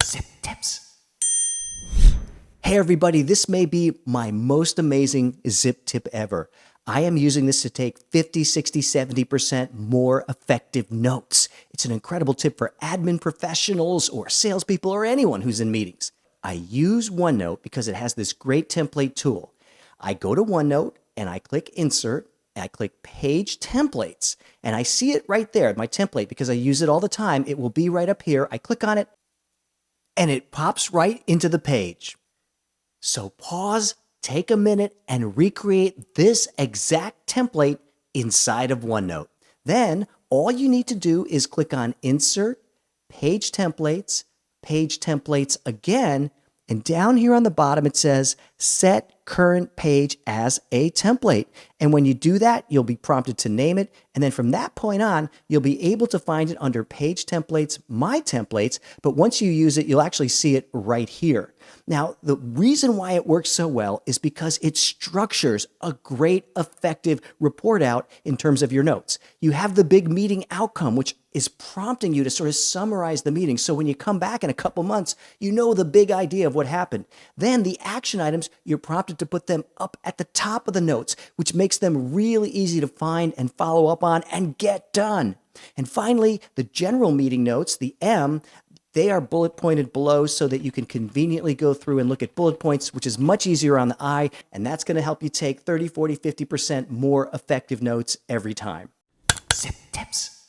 Zip tips. Hey everybody, this may be my most amazing zip tip ever. I am using this to take 50, 60, 70% more effective notes. It's an incredible tip for admin professionals or salespeople or anyone who's in meetings. I use OneNote because it has this great template tool. I go to OneNote and I click Insert, and I click Page Templates, and I see it right there, my template, because I use it all the time. It will be right up here. I click on it, and it pops right into the page. So pause, take a minute, and recreate this exact template inside of OneNote. Then all you need to do is click on Insert, Page Templates again, and down here on the bottom it says Set Current Page as a Template. And when you do that, you'll be prompted to name it. And then from that point on, you'll be able to find it under Page Templates, My Templates. But once you use it, you'll actually see it right here. Now, the reason why it works so well is because it structures a great, effective report out in terms of your notes. You have the big meeting outcome, which is prompting you to sort of summarize the meeting. So when you come back in a couple months, you know the big idea of what happened. Then the action items, you're prompted to put them up at the top of the notes, which makes them really easy to find and follow up on and get done. And finally, the general meeting notes, the M, they are bullet pointed below so that you can conveniently go through and look at bullet points, which is much easier on the eye, and that's going to help you take 30, 40, 50% more effective notes every time. Zip tips.